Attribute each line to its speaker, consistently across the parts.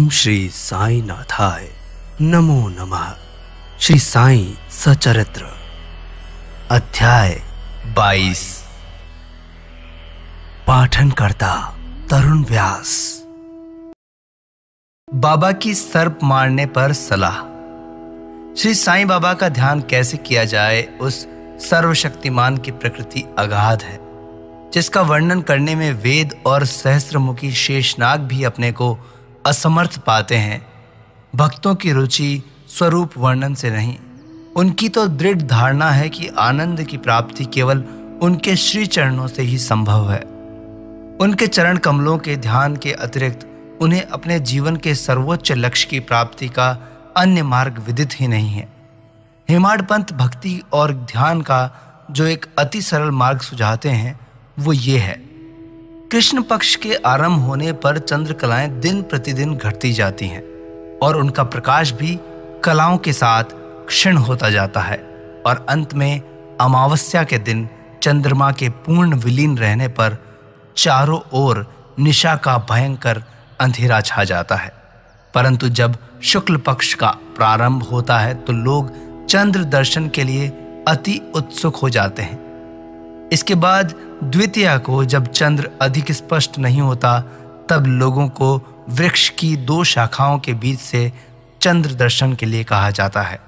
Speaker 1: ओम श्री साई नाथाय नमो नमः। श्री साई सचरित्र अध्याय 22। पाठन करता तरुण व्यास। बाबा की सर्प मारने पर सलाह। श्री साईं बाबा का ध्यान कैसे किया जाए, उस सर्वशक्तिमान की प्रकृति अगाध है, जिसका वर्णन करने में वेद और सहस्त्रमुखी शेषनाग भी अपने को असमर्थ पाते हैं। भक्तों की रुचि स्वरूप वर्णन से नहीं, उनकी तो दृढ़ धारणा है कि आनंद की प्राप्ति केवल उनके श्री चरणों से ही संभव है। उनके चरण कमलों के ध्यान के अतिरिक्त उन्हें अपने जीवन के सर्वोच्च लक्ष्य की प्राप्ति का अन्य मार्ग विदित ही नहीं है। हेमाड पंथ भक्ति और ध्यान का जो एक अति सरल मार्ग सुझाते हैं वो ये है। कृष्ण पक्ष के आरंभ होने पर चंद्र कलाएं दिन प्रतिदिन घटती जाती हैं और उनका प्रकाश भी कलाओं के साथ क्षीण होता जाता है और अंत में अमावस्या के दिन चंद्रमा के पूर्ण विलीन रहने पर चारों ओर निशा का भयंकर अंधेरा छा जाता है। परंतु जब शुक्ल पक्ष का प्रारंभ होता है तो लोग चंद्र दर्शन के लिए अति उत्सुक हो जाते हैं। इसके बाद द्वितीया को जब चंद्र अधिक स्पष्ट नहीं होता तब लोगों को वृक्ष की दो शाखाओं के बीच से चंद्र दर्शन के लिए कहा जाता है,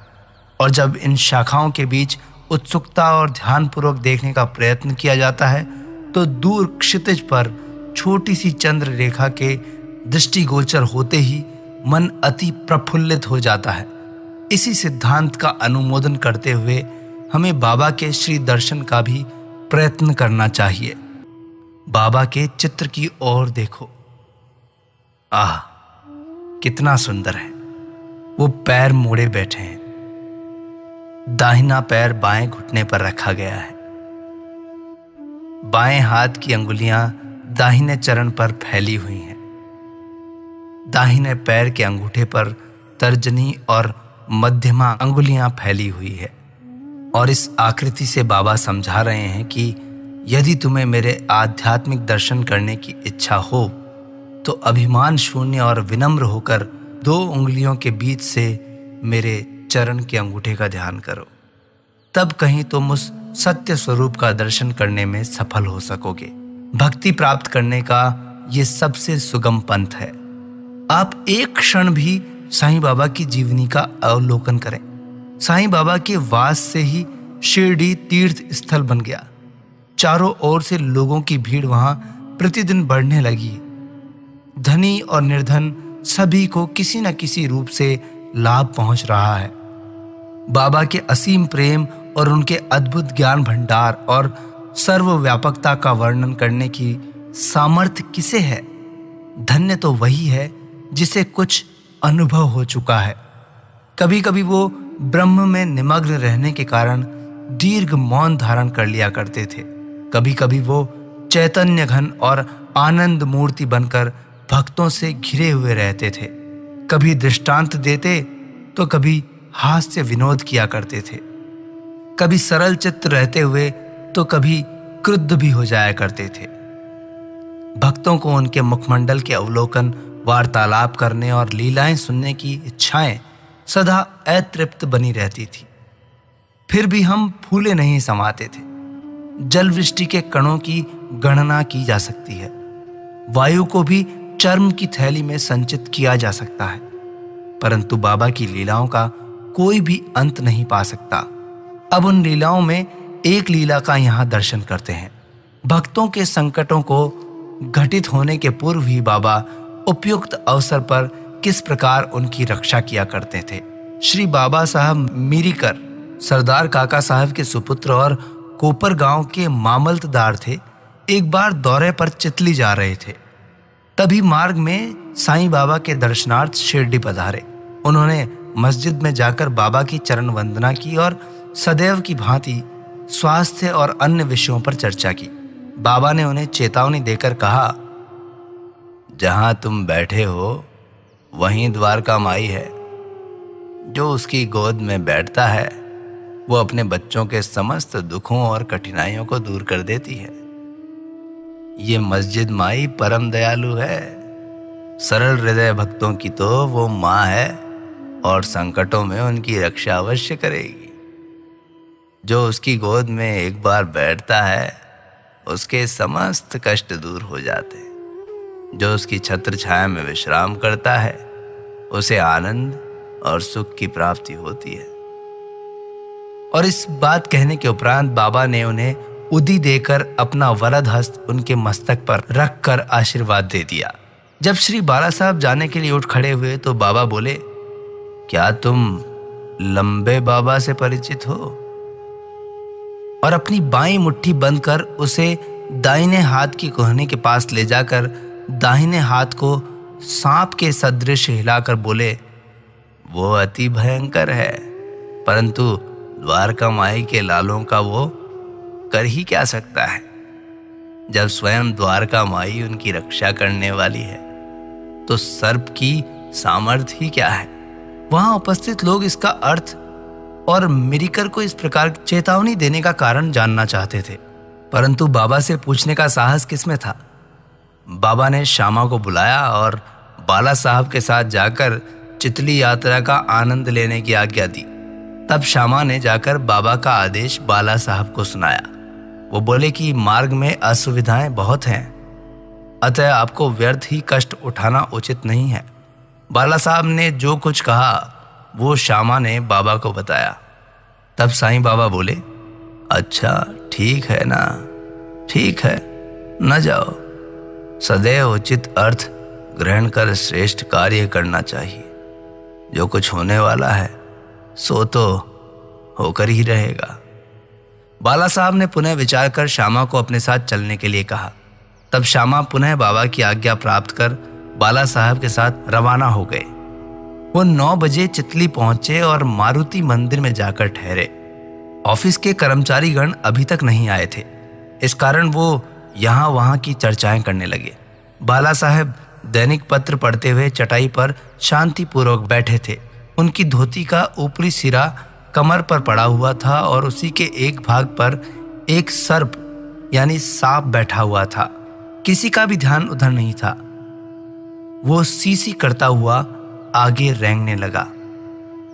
Speaker 1: और जब इन शाखाओं के बीच उत्सुकता और ध्यानपूर्वक देखने का प्रयत्न किया जाता है तो दूर क्षितिज पर छोटी सी चंद्र रेखा के दृष्टिगोचर होते ही मन अति प्रफुल्लित हो जाता है। इसी सिद्धांत का अनुमोदन करते हुए हमें बाबा के श्री दर्शन का भी प्रयत्न करना चाहिए। बाबा के चित्र की ओर देखो। आह, कितना सुंदर है। वो पैर मोड़े बैठे हैं। दाहिना पैर बाएं घुटने पर रखा गया है। बाएं हाथ की अंगुलियां दाहिने चरण पर फैली हुई हैं। दाहिने पैर के अंगूठे पर तर्जनी और मध्यमा अंगुलियां फैली हुई है, और इस आकृति से बाबा समझा रहे हैं कि यदि तुम्हें मेरे आध्यात्मिक दर्शन करने की इच्छा हो तो अभिमान शून्य और विनम्र होकर दो उंगलियों के बीच से मेरे चरण के अंगूठे का ध्यान करो। तब कहीं तुम उस सत्य स्वरूप का दर्शन करने में सफल हो सकोगे। भक्ति प्राप्त करने का ये सबसे सुगम पंथ है। आप एक क्षण भी साईं बाबा की जीवनी का अवलोकन करें। साईं बाबा के वास से ही शिरडी तीर्थ स्थल बन गया। चारों ओर से लोगों की भीड़ वहां प्रतिदिन बढ़ने लगी। धनी और निर्धन सभी को किसी न किसी रूप से लाभ पहुंच रहा है। बाबा के असीम प्रेम और उनके अद्भुत ज्ञान भंडार और सर्वव्यापकता का वर्णन करने की सामर्थ्य किसे है? धन्य तो वही है जिसे कुछ अनुभव हो चुका है। कभी कभी वो ब्रह्म में निमग्न रहने के कारण दीर्घ मौन धारण कर लिया करते थे। कभी कभी वो चैतन्य घन और आनंद मूर्ति बनकर भक्तों से घिरे हुए रहते थे। कभी दृष्टांत देते तो कभी हास्य विनोद किया करते थे। कभी सरल चित्त रहते हुए तो कभी क्रुद्ध भी हो जाया करते थे। भक्तों को उनके मुखमंडल के अवलोकन, वार्तालाप करने और लीलाएं सुनने की इच्छाएं सदा अतृप्त बनी रहती थी। फिर भी हम फूले नहीं समाते थे। जल वृष्टि के कणों की गणना की जा सकती है। वायु को भी चर्म की थैली में संचित किया जा सकता है, परंतु बाबा की लीलाओं का कोई भी अंत नहीं पा सकता। अब उन लीलाओं में एक लीला का यहाँ दर्शन करते हैं। भक्तों के संकटों को घटित होने के पूर्व ही बाबा उपयुक्त अवसर पर किस प्रकार उनकी रक्षा किया करते थे। श्री बाबा साहब मीरीकर सरदार काका साहब के सुपुत्र और कोपर गांव के मामलतदार थे। एक बार दौरे पर चितली जा रहे थे। तभी मार्ग में साईं बाबा के दर्शनार्थ शिरडी पधारे। उन्होंने मस्जिद में जाकर बाबा की चरण वंदना की और सदैव की भांति स्वास्थ्य और अन्य विषयों पर चर्चा की। बाबा ने उन्हें चेतावनी देकर कहा, जहां तुम बैठे हो वहीं द्वारका माई है। जो उसकी गोद में बैठता है वो अपने बच्चों के समस्त दुखों और कठिनाइयों को दूर कर देती है। ये मस्जिद माई परम दयालु है। सरल हृदय भक्तों की तो वो माँ है और संकटों में उनकी रक्षा अवश्य करेगी। जो उसकी गोद में एक बार बैठता है उसके समस्त कष्ट दूर हो जाते हैं। जो उसकी छत्र छाया में विश्राम करता है उसे आनंद और सुख की प्राप्ति होती है। और इस बात कहने के उपरांत बाबा ने उन्हें उदी देकर अपना वरद हस्त उनके मस्तक पर रखकर आशीर्वाद दे दिया। जब श्री बाला साहब जाने के लिए उठ खड़े हुए तो बाबा बोले, क्या तुम लंबे बाबा से परिचित हो? और अपनी बाईं मुट्ठी बंद कर उसे दाहिने हाथ की कोहनी के पास ले जाकर दाहिने हाथ को सांप के सदृश हिलाकर बोले, वो अति भयंकर है, परंतु द्वारका माई के लालों का वो कर ही क्या सकता है। जब स्वयं द्वारका माई उनकी रक्षा करने वाली है तो सर्प की सामर्थ्य ही क्या है। वहां उपस्थित लोग इसका अर्थ और मिरिकर को इस प्रकार चेतावनी देने का कारण जानना चाहते थे, परंतु बाबा से पूछने का साहस किसमें था। बाबा ने श्यामा को बुलाया और बाला साहब के साथ जाकर चितली यात्रा का आनंद लेने की आज्ञा दी। तब श्यामा ने जाकर बाबा का आदेश बाला साहब को सुनाया। वो बोले कि मार्ग में असुविधाएं बहुत हैं, अतः आपको व्यर्थ ही कष्ट उठाना उचित नहीं है। बाला साहब ने जो कुछ कहा वो श्यामा ने बाबा को बताया। तब साईं बाबा बोले, अच्छा ठीक है ना, ठीक है, न जाओ। सदैव उचित अर्थ ग्रहण कर श्रेष्ठ कार्य करना चाहिए। जो कुछ होने वाला है सो तो होकर ही रहेगा। बाला साहब ने पुनः विचार कर श्यामा को अपने साथ चलने के लिए कहा। तब श्यामा पुनः बाबा की आज्ञा प्राप्त कर बाला साहब के साथ रवाना हो गए। वो 9 बजे चितली पहुंचे और मारुति मंदिर में जाकर ठहरे। ऑफिस के कर्मचारीगण अभी तक नहीं आए थे, इस कारण वो यहाँ वहाँ की चर्चाएं करने लगे। बाला साहब दैनिक पत्र पढ़ते हुए चटाई पर शांतिपूर्वक बैठे थे। उनकी धोती का ऊपरी सिरा कमर पर पड़ा हुआ था और उसी के एक भाग पर एक सर्प यानी सांप बैठा हुआ था। किसी का भी ध्यान उधर नहीं था। वो सीसी करता हुआ आगे रेंगने लगा।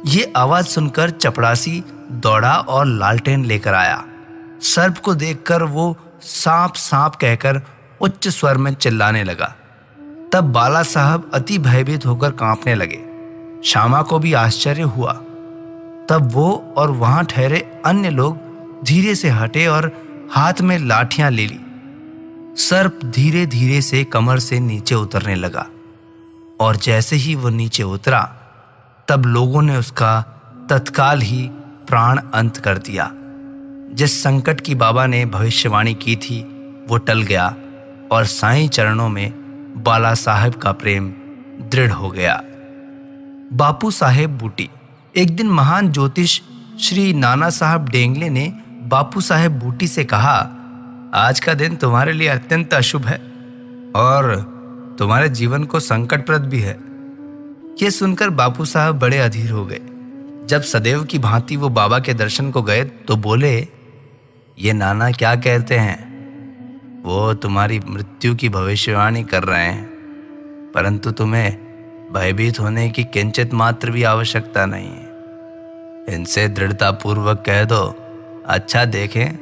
Speaker 1: ये आवाज सुनकर चपड़ासी दौड़ा और लालटेन लेकर आया। सर्प को देखकर वो सांप सांप कहकर उच्च स्वर में चिल्लाने लगा। तब बाला साहब अति भयभीत होकर कांपने लगे। श्यामा को भी आश्चर्य हुआ। तब वो और वहां ठहरे अन्य लोग धीरे से हटे और हाथ में लाठियां ले ली। सर्प धीरे धीरे से कमर से नीचे उतरने लगा और जैसे ही वो नीचे उतरा तब लोगों ने उसका तत्काल ही प्राण अंत कर दिया। जिस संकट की बाबा ने भविष्यवाणी की थी वो टल गया और साईं चरणों में बाला साहब का प्रेम दृढ़ हो गया। बापू साहेब बूटी। एक दिन महान ज्योतिष श्री नाना साहब डेंगले ने बापू साहेब बूटी से कहा, आज का दिन तुम्हारे लिए अत्यंत अशुभ है और तुम्हारे जीवन को संकटप्रद भी है। यह सुनकर बापू साहब बड़े अधीर हो गए। जब सदैव की भांति वो बाबा के दर्शन को गए तो बोले, ये नाना क्या कहते हैं? वो तुम्हारी मृत्यु की भविष्यवाणी कर रहे हैं, परंतु तुम्हें भयभीत होने की किंचित मात्र भी आवश्यकता नहीं है। इनसे दृढ़तापूर्वक कह दो, अच्छा देखें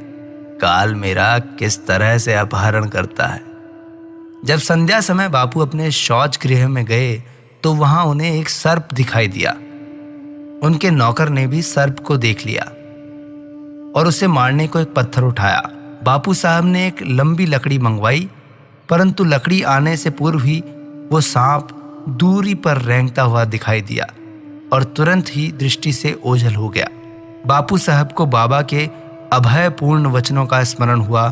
Speaker 1: काल मेरा किस तरह से अपहरण करता है। जब संध्या समय बापू अपने शौच गृह में गए तो वहां उन्हें एक सर्प दिखाई दिया। उनके नौकर ने भी सर्प को देख लिया और उसे मारने को एक पत्थर उठाया। बापू साहब ने एक लंबी लकड़ी मंगवाई, परंतु लकड़ी आने से पूर्व ही वो सांप दूरी पर रेंगता हुआ दिखाई दिया और तुरंत ही दृष्टि से ओझल हो गया। बापू साहब को बाबा के अभयपूर्ण वचनों का स्मरण हुआ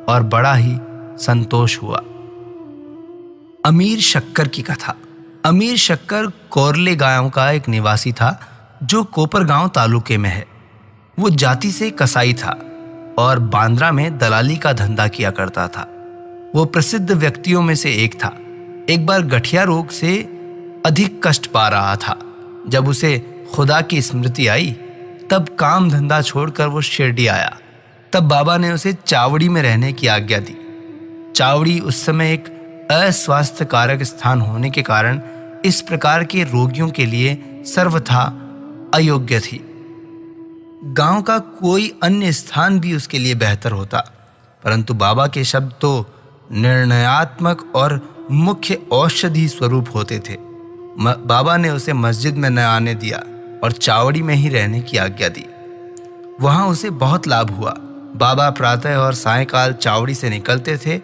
Speaker 1: और बड़ा ही संतोष हुआ। अमीर शक्कर की कथा। अमीर शक्कर कोरले गांव का एक निवासी था जो कोपरगांव तालुके में है। वो जाति से कसाई था और बांद्रा में दलाली का धंधा किया करता था। वो प्रसिद्ध व्यक्तियों में से एक था। एक बार गठिया रोग से अधिक कष्ट पा रहा था। जब उसे खुदा की स्मृति आई तब काम धंधा छोड़कर वो शिरडी आया। तब बाबा ने उसे चावड़ी में रहने की आज्ञा दी। चावड़ी उस समय एक अस्वास्थ्यकारक स्थान होने के कारण इस प्रकार के रोगियों के लिए सर्वथा अयोग्य थी। गांव का कोई अन्य स्थान भी उसके लिए बेहतर होता, परंतु बाबा के शब्द तो निर्णयात्मक और मुख्य औषधि स्वरूप होते थे। बाबा ने उसे मस्जिद में न आने दिया और चावड़ी में ही रहने की आज्ञा दी। वहां उसे बहुत लाभ हुआ। बाबा प्रातः और सायंकाल चावड़ी से निकलते थे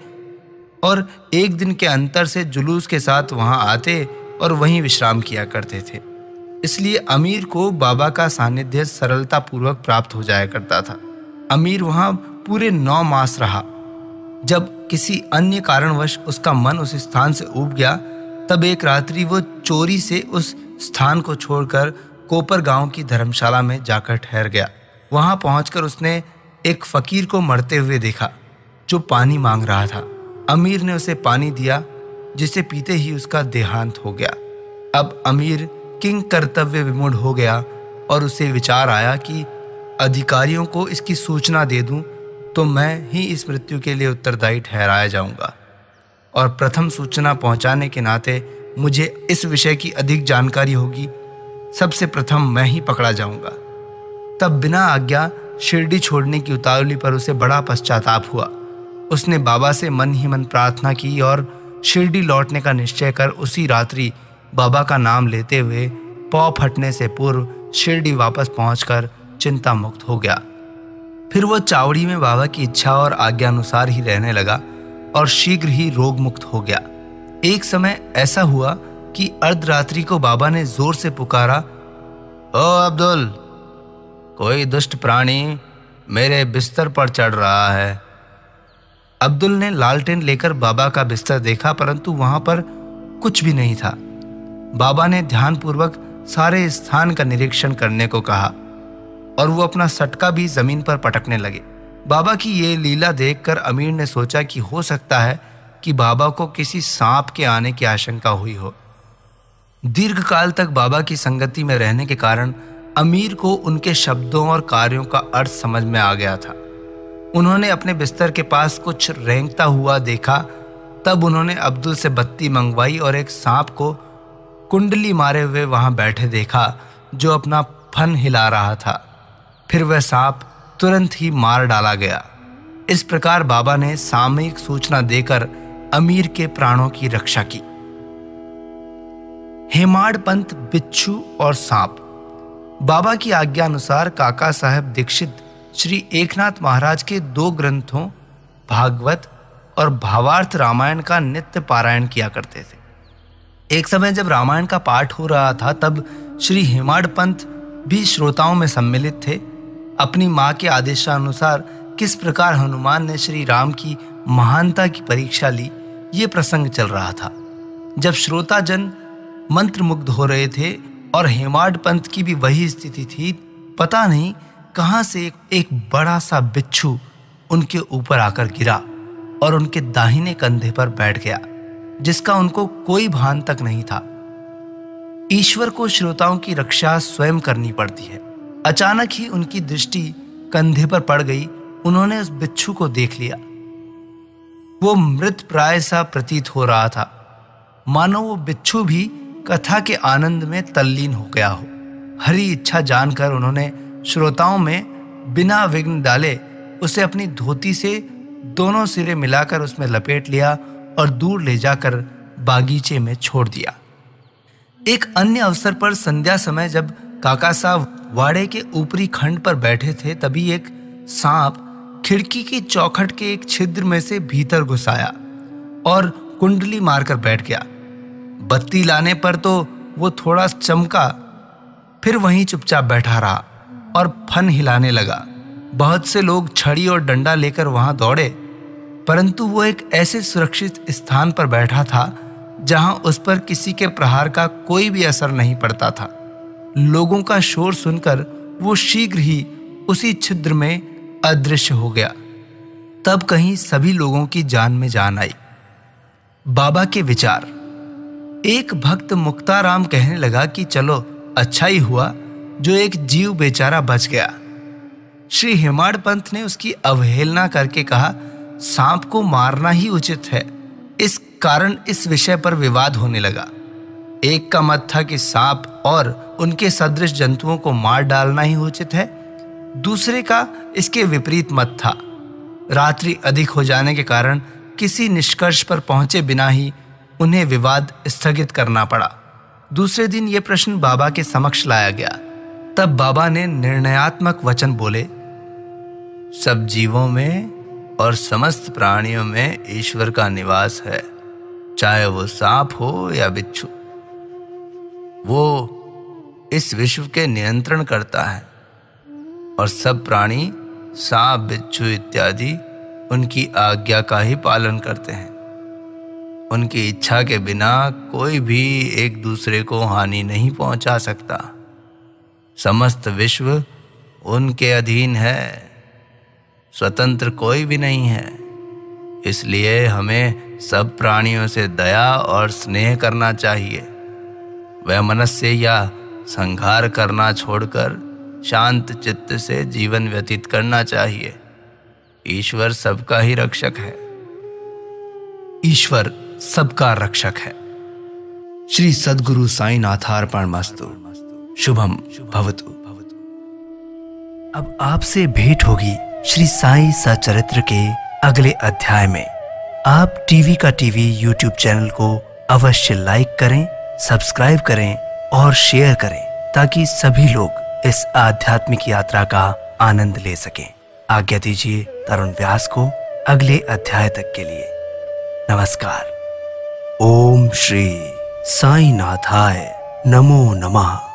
Speaker 1: और एक दिन के अंतर से जुलूस के साथ वहां आते और वहीं विश्राम किया करते थे। इसलिए अमीर को बाबा का सानिध्य सरलता पूर्वक प्राप्त हो जाया करता था। अमीर वहां पूरे 9 मास रहा। जब किसी अन्य कारणवश उसका मन उस स्थान से ऊब गया, तब एक रात्रि वो चोरी से उस स्थान को छोड़कर कोपर गांव की धर्मशाला में जाकर ठहर गया। वहां पहुंचकर उसने एक फकीर को मरते हुए देखा जो पानी मांग रहा था। अमीर ने उसे पानी दिया, जिसे पीते ही उसका देहांत हो गया। अब अमीर किंग कर्तव्य विमूढ़ हो गया और उसे विचार आया कि अधिकारियों को इसकी सूचना दे दूं तो मैं ही इस मृत्यु के लिए उत्तरदायी ठहराया जाऊंगा और प्रथम सूचना पहुंचाने के नाते मुझे इस विषय की अधिक जानकारी होगी। सबसे प्रथम मैं ही पकड़ा जाऊंगा। तब बिना आज्ञा शिरडी छोड़ने की उतावली पर उसे बड़ा पश्चाताप हुआ। उसने बाबा से मन ही मन प्रार्थना की और शिरडी लौटने का निश्चय कर उसी रात्रि बाबा का नाम लेते हुए पौ फटने से पूर्व शिरडी वापस पहुंचकर चिंता मुक्त हो गया। फिर वो चावड़ी में बाबा की इच्छा और आज्ञा अनुसार ही रहने लगा और शीघ्र ही रोग मुक्त हो गया। एक समय ऐसा हुआ कि अर्धरात्रि को बाबा ने जोर से पुकारा, ओ अब्दुल, कोई दुष्ट प्राणी मेरे बिस्तर पर चढ़ रहा है। अब्दुल ने लालटेन लेकर बाबा का बिस्तर देखा, परंतु वहां पर कुछ भी नहीं था। बाबा ने ध्यानपूर्वक सारे स्थान का निरीक्षण करने को कहा और वो अपना सटका भी जमीन पर पटकने लगे। बाबा की ये लीला देखकर अमीर ने सोचा कि हो सकता है कि बाबा को किसी सांप के आने की आशंका हुई हो। दीर्घ काल तक बाबा की संगति में रहने के कारण अमीर को उनके शब्दों और कार्यों का अर्थ समझ में आ गया था। उन्होंने अपने बिस्तर के पास कुछ रेंगता हुआ देखा। तब उन्होंने अब्दुल से बत्ती मंगवाई और एक सांप को कुंडली मारे हुए वहां बैठे देखा जो अपना फन हिला रहा था। फिर वह सांप तुरंत ही मार डाला गया। इस प्रकार बाबा ने सामयिक सूचना देकर अमीर के प्राणों की रक्षा की। हेमाड़ पंथ, बिच्छू और सांप। बाबा की आज्ञा अनुसार काका साहब दीक्षित श्री एकनाथ महाराज के 2 ग्रंथों भागवत और भावार्थ रामायण का नित्य पारायण किया करते थे। एक समय जब रामायण का पाठ हो रहा था, तब श्री हेमाड़ पंथ भी श्रोताओं में सम्मिलित थे। अपनी माँ के आदेशानुसार किस प्रकार हनुमान ने श्री राम की महानता की परीक्षा ली, ये प्रसंग चल रहा था। जब श्रोता जन मंत्रमुग्ध हो रहे थे और हेमाड़ पंथ की भी वही स्थिति थी, पता नहीं कहां से एक बड़ा सा बिच्छू उनके ऊपर आकर गिरा और उनके दाहिने कंधे पर बैठ गया, जिसका उनको कोई भान तक नहीं था। ईश्वर को श्रोताओं की रक्षा स्वयं करनी पड़ती है। अचानक ही उनकी दृष्टि कंधे पर पड़ गई। उन्होंने उस बिच्छू को देख लिया। वो मृत प्राय सा प्रतीत हो रहा था, मानो वो बिच्छू भी कथा के आनंद में तल्लीन हो गया हो। हरी इच्छा जानकर उन्होंने श्रोताओं में बिना विघ्न डाले उसे अपनी धोती से दोनों सिरे मिलाकर उसमें लपेट लिया और दूर ले जाकर बागीचे में छोड़ दिया। एक अन्य अवसर पर संध्या समय जब काका साहब वाड़े के ऊपरी खंड पर बैठे थे, तभी एक सांप खिड़की की चौखट के एक छिद्र में से भीतर घुस आया और कुंडली मारकर बैठ गया। बत्ती लाने पर तो वो थोड़ा चमका, फिर वहीं चुपचाप बैठा रहा और फन हिलाने लगा। बहुत से लोग छड़ी और डंडा लेकर वहां दौड़े, परंतु वो एक ऐसे सुरक्षित स्थान पर बैठा था जहां उस पर किसी के प्रहार का कोई भी असर नहीं पड़ता था। लोगों का शोर सुनकर वो शीघ्र ही उसी छिद्र में अदृश्य हो गया। तब कहीं सभी लोगों की जान में जान आई। बाबा के विचार। एक भक्त मुक्ताराम कहने लगा कि चलो अच्छा ही हुआ जो एक जीव बेचारा बच गया। श्री हेमाड़ पंथ ने उसकी अवहेलना करके कहा, सांप को मारना ही उचित है। इस कारण इस विषय पर विवाद होने लगा। एक का मत था कि सांप और उनके सदृश जंतुओं को मार डालना ही उचित है, दूसरे का इसके विपरीत मत था। रात्रि अधिक हो जाने के कारण किसी निष्कर्ष पर पहुंचे बिना ही उन्हें विवाद स्थगित करना पड़ा। दूसरे दिन यह प्रश्न बाबा के समक्ष लाया गया। तब बाबा ने निर्णयात्मक वचन बोले, सब जीवों में और समस्त प्राणियों में ईश्वर का निवास है, चाहे वो सांप हो या बिच्छू। वो इस विश्व के नियंत्रण करता है और सब प्राणी सांप, बिच्छू इत्यादि उनकी आज्ञा का ही पालन करते हैं। उनकी इच्छा के बिना कोई भी एक दूसरे को हानि नहीं पहुंचा सकता। समस्त विश्व उनके अधीन है, स्वतंत्र कोई भी नहीं है। इसलिए हमें सब प्राणियों से दया और स्नेह करना चाहिए। वह मनुष्य या संहार करना छोड़कर शांत चित्त से जीवन व्यतीत करना चाहिए। ईश्वर सबका ही रक्षक है। ईश्वर सबका रक्षक है। श्री सद्गुरु साईनाथार्पणमस्तु। शुभम भवतु। अब आपसे भेंट होगी श्री साई सच्चरित्र के अगले अध्याय में। आप टीवी का टीवी यूट्यूब चैनल को अवश्य लाइक करें, सब्सक्राइब करें और शेयर करें, ताकि सभी लोग इस आध्यात्मिक यात्रा का आनंद ले सकें। आज्ञा दीजिए तरुण व्यास को अगले अध्याय तक के लिए। नमस्कार। ओम श्री साईनाथाय नमो नमः।